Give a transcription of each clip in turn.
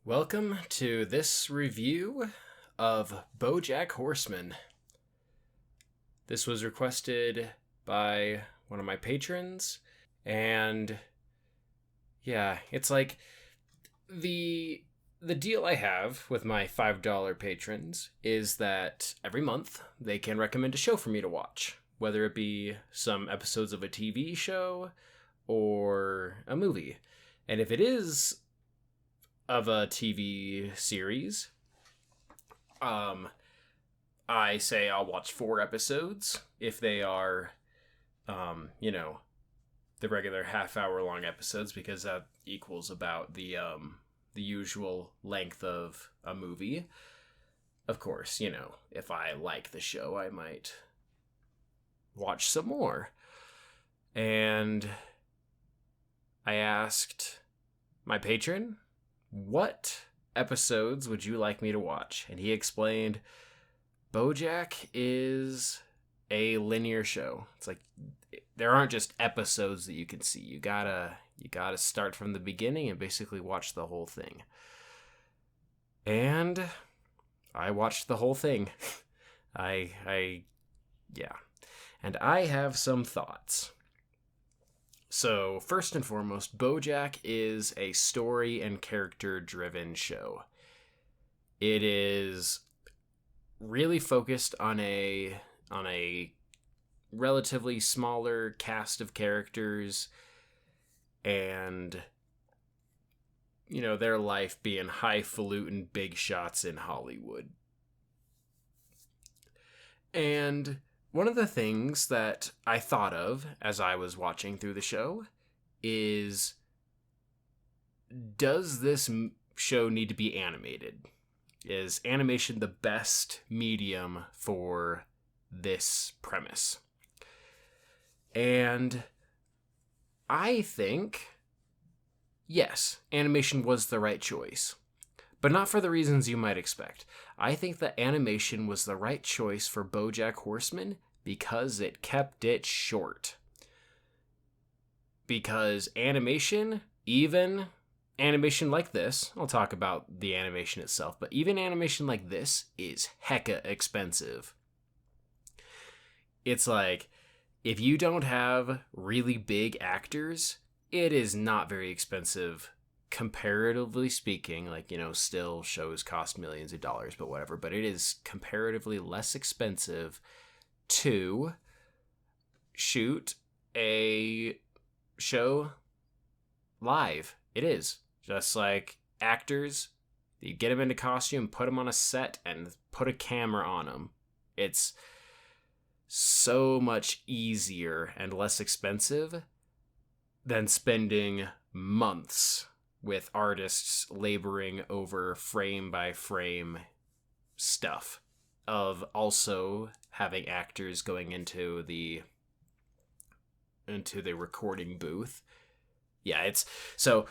Welcome to this review of Bojack Horseman. This was requested by one of my patrons, and yeah, it's like the deal I have with my $5 patrons is that every month they can recommend a show for me to watch, whether it be some episodes of a TV show or a movie. And if it is of a TV series, um, I say I'll watch 4 episodes if they are, the regular half-hour long episodes, because that equals about the usual length of a movie. Of course, if I like the show, I might watch some more. And I asked my patron, what episodes would you like me to watch? And he explained, Bojack is a linear show. It's like there aren't just episodes that you can see. You gotta start from the beginning and basically watch the whole thing. And I watched the whole thing. Yeah. And I have some thoughts. So, first and foremost, Bojack is a story and character-driven show. It is really focused on a relatively smaller cast of characters, and their life being highfalutin big shots in Hollywood. And one of the things that I thought of as I was watching through the show is, does this show need to be animated? Is animation the best medium for this premise? And I think, yes, animation was the right choice. But not for the reasons you might expect. I think that animation was the right choice for Bojack Horseman because it kept it short. Because animation, even animation like this, I'll talk about the animation itself, but even animation like this is hecka expensive. It's like, if you don't have really big actors, it is not very expensive. Comparatively speaking, still shows cost millions of dollars, but whatever. But it is comparatively less expensive to shoot a show live. It is. Just like actors, you get them into costume, put them on a set, and put a camera on them. It's so much easier and less expensive than spending months with artists laboring over frame by frame stuff of also having actors going into the recording booth. Yeah, it's so,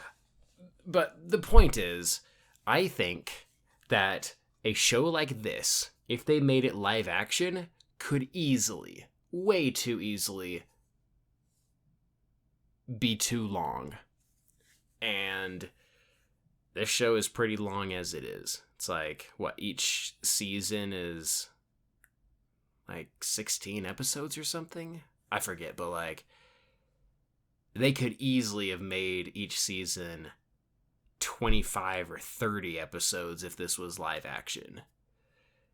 but the point is, I think that a show like this, if they made it live action, could easily, way too easily, be too long. And this show is pretty long as it is. It's like, each season is like 16 episodes or something? I forget, but they could easily have made each season 25 or 30 episodes if this was live action.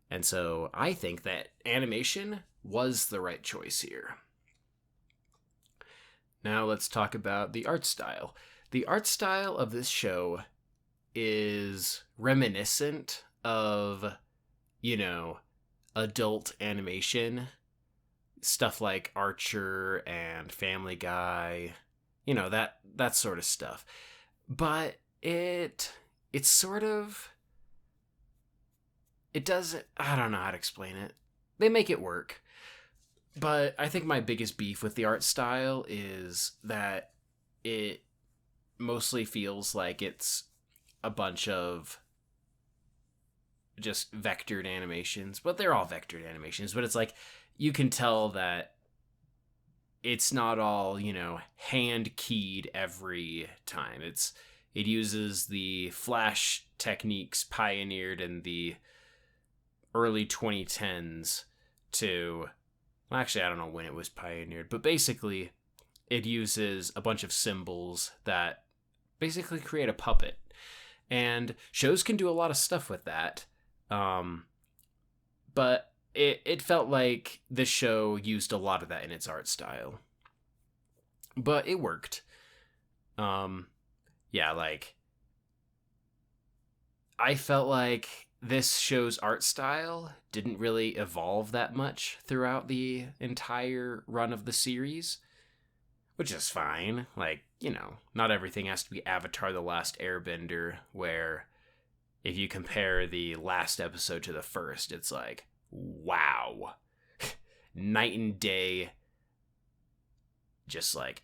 And so I think that animation was the right choice here. Now let's talk about the art style. The art style of this show is reminiscent of, adult animation. Stuff like Archer and Family Guy. That sort of stuff. But it's sort of... It doesn't... I don't know how to explain it. They make it work. But I think my biggest beef with the art style is that it mostly feels like it's a bunch of just vectored animations. But they're all vectored animations. But it's like, you can tell that it's not all, hand keyed every time. It's, It uses the flash techniques pioneered in the early 2010s to, well, actually, I don't know when it was pioneered, but basically it uses a bunch of symbols that basically create a puppet. And shows can do a lot of stuff with that. But it felt like this show used a lot of that in its art style. But it worked. Yeah, like, I felt like this show's art style didn't really evolve that much throughout the entire run of the series, which is fine. Like, not everything has to be Avatar: The Last Airbender, where if you compare the last episode to the first, it's like, wow. Night and day, just like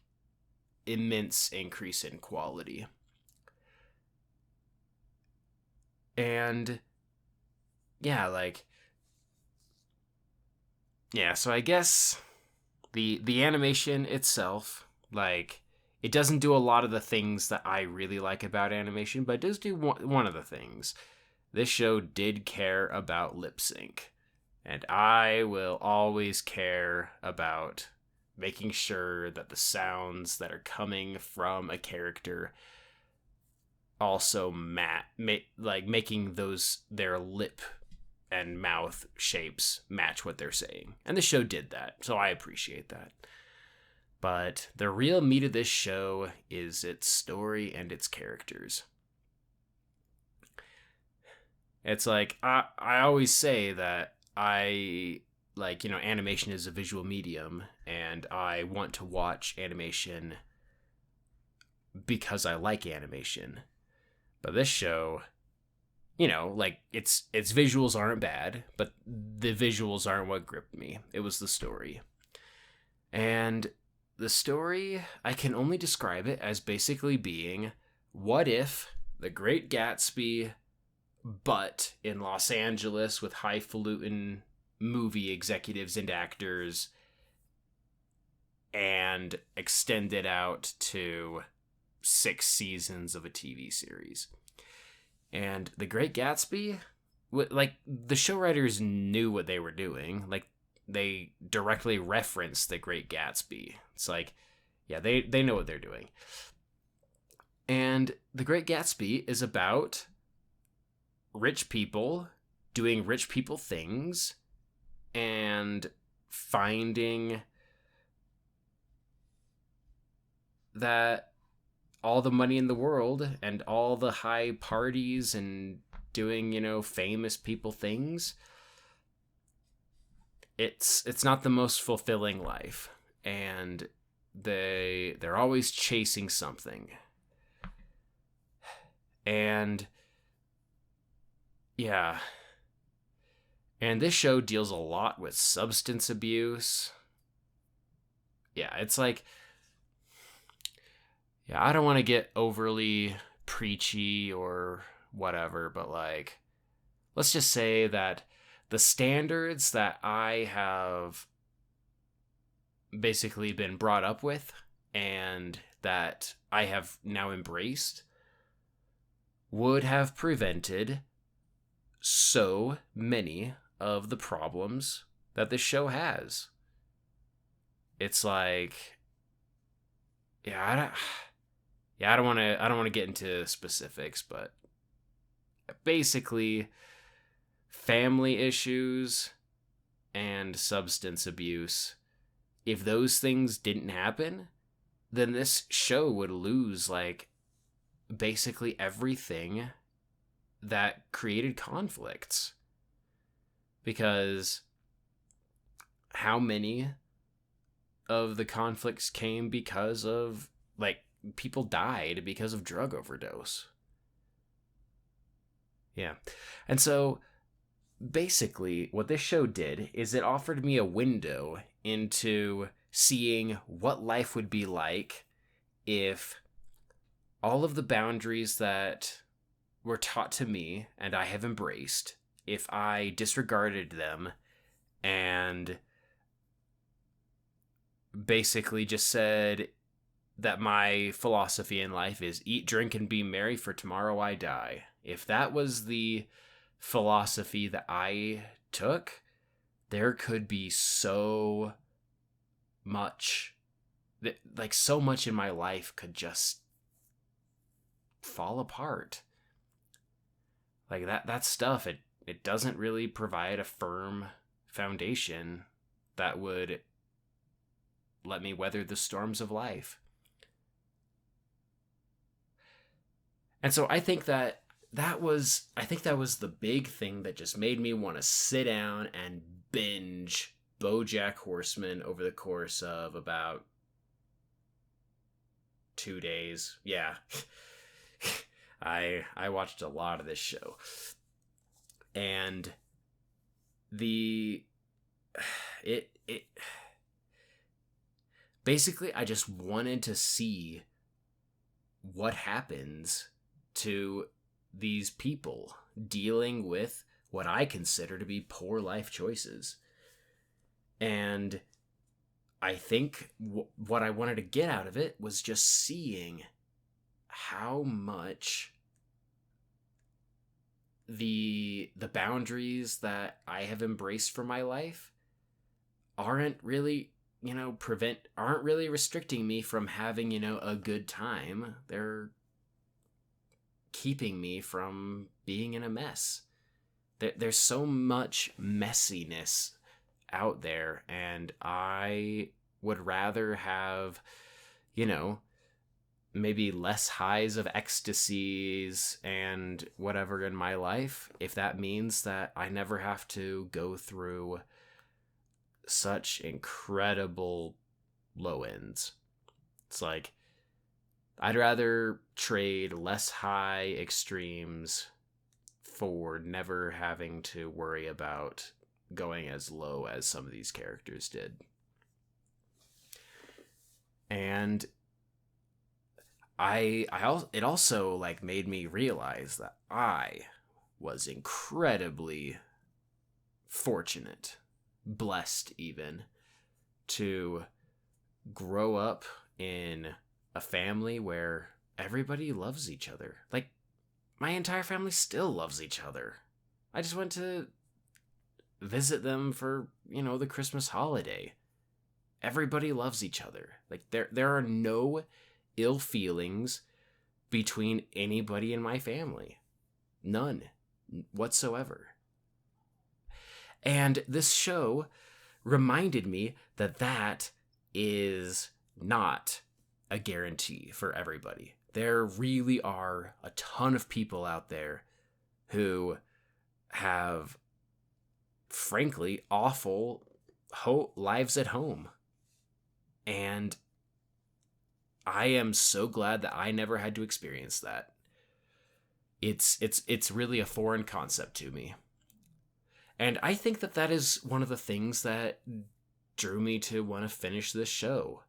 immense increase in quality. And yeah, so I guess the animation itself, like, it doesn't do a lot of the things that I really like about animation, but it does do one of the things. This show did care about lip sync, and I will always care about making sure that the sounds that are coming from a character also making their lip and mouth shapes match what they're saying. And the show did that, so I appreciate that. But the real meat of this show is its story and its characters. It's like, I always say that animation is a visual medium, and I want to watch animation because I like animation. But this show, its visuals aren't bad, but the visuals aren't what gripped me. It was the story. And the story, I can only describe it as basically being, what if The Great Gatsby, but in Los Angeles with highfalutin movie executives and actors, and extended out to 6 seasons of a TV series. And The Great Gatsby, like, the show writers knew what they were doing. Like, they directly reference The Great Gatsby. It's like, yeah, they know what they're doing. And The Great Gatsby is about rich people doing rich people things and finding that all the money in the world and all the high parties and doing, famous people things, it's not the most fulfilling life, and they're always chasing something. And yeah, and this show deals a lot with substance abuse. Yeah, it's like, yeah, I don't want to get overly preachy or whatever, but like, let's just say that the standards that I have basically been brought up with and that I have now embraced would have prevented so many of the problems that this show has. It's like, I don't want to get into specifics, but basically family issues and substance abuse, if those things didn't happen, then this show would lose like basically everything that created conflicts. Because how many of the conflicts came because of, like, people died because of drug overdose. Yeah. And so basically what this show did is it offered me a window into seeing what life would be like if all of the boundaries that were taught to me and I have embraced, if I disregarded them and basically just said, that my philosophy in life is eat, drink, and be merry, for tomorrow I die. If that was the philosophy that I took, there could be so much, like so much in my life could just fall apart. Like that stuff, it doesn't really provide a firm foundation that would let me weather the storms of life. And so I think that was the big thing that just made me want to sit down and binge Bojack Horseman over the course of about 2 days. Yeah. I watched a lot of this show. And it basically, I just wanted to see what happens to these people dealing with what I consider to be poor life choices. And I think what I wanted to get out of it was just seeing how much the boundaries that I have embraced for my life aren't really restricting me from having, a good time. They're keeping me from being in a mess. There's so much messiness out there, and I would rather have, maybe less highs of ecstasies and whatever in my life, if that means that I never have to go through such incredible low ends. It's like, I'd rather trade less high extremes for never having to worry about going as low as some of these characters did. And it also like made me realize that I was incredibly fortunate, blessed even, to grow up in a family where everybody loves each other. Like, my entire family still loves each other. I just went to visit them for, the Christmas holiday. Everybody loves each other. Like, there are no ill feelings between anybody in my family. None whatsoever. And this show reminded me that that is not a guarantee for everybody. There really are a ton of people out there who have, frankly, awful lives at home. And I am so glad that I never had to experience that. It's really a foreign concept to me. And I think that is one of the things that drew me to want to finish this show.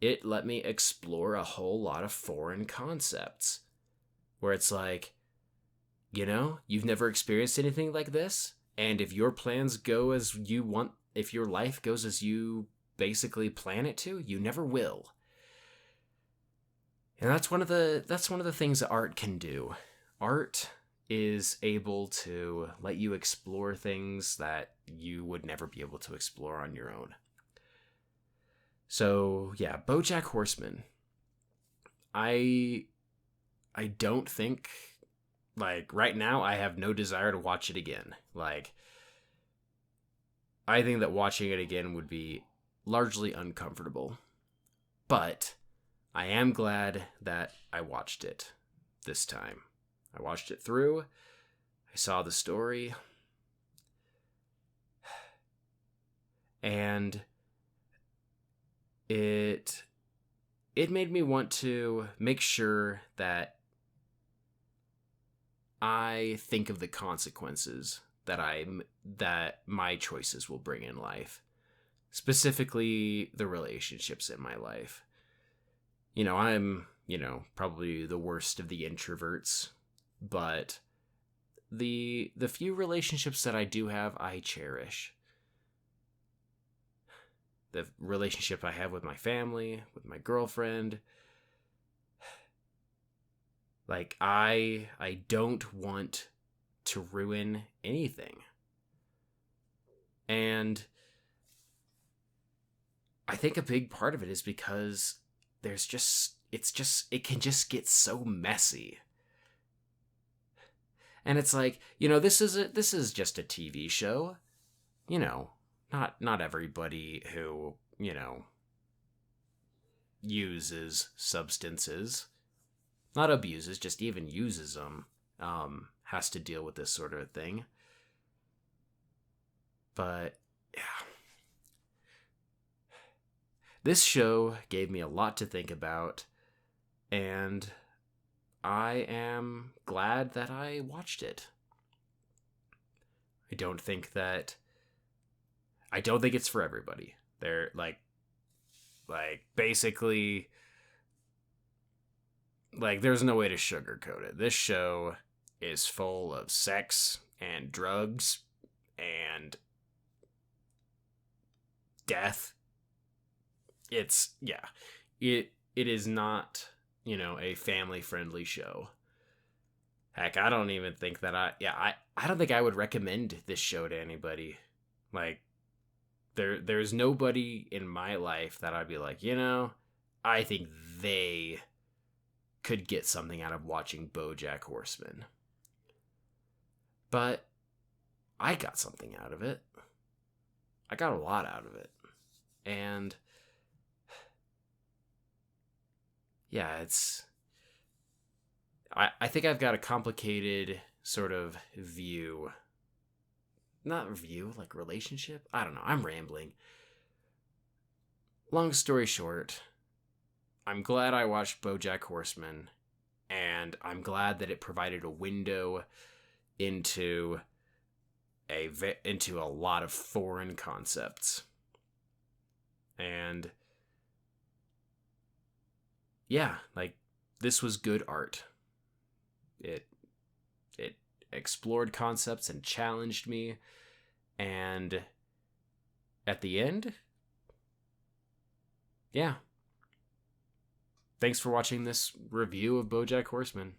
It let me explore a whole lot of foreign concepts where it's like, you've never experienced anything like this. And if your plans go as you want, if your life goes as you basically plan it to, you never will. And that's one of the things that art can do. Art is able to let you explore things that you would never be able to explore on your own. So, yeah, Bojack Horseman. I don't think, like, right now I have no desire to watch it again. Like, I think that watching it again would be largely uncomfortable. But I am glad that I watched it this time. I watched it through. I saw the story. And it made me want to make sure that I think of the consequences that my choices will bring in life. Specifically, the relationships in my life. I'm, probably the worst of the introverts, but the few relationships that I do have, I cherish. The relationship I have with my family, with my girlfriend, Like, I don't want to ruin anything. And I think a big part of it is because it can just get so messy. And it's like, this is just a TV show. You know, not everybody who, uses substances, not abuses, just even uses them, has to deal with this sort of thing. But yeah, this show gave me a lot to think about, and I am glad that I watched it. I don't think that I don't think it's for everybody. They're basically, there's no way to sugarcoat it. This show is full of sex and drugs and death. It is not, a family friendly show. Heck, I don't even think that I don't think I would recommend this show to anybody. Like, there's nobody in my life that I'd be like, I think they could get something out of watching Bojack Horseman. But I got something out of it. I got a lot out of it. And yeah, I think I've got a complicated sort of view. Not view, like relationship? I don't know. I'm rambling. Long story short, I'm glad I watched Bojack Horseman, and I'm glad that it provided a window into a lot of foreign concepts. And yeah, this was good art. It explored concepts and challenged me, and at the end, yeah. Thanks for watching this review of Bojack Horseman.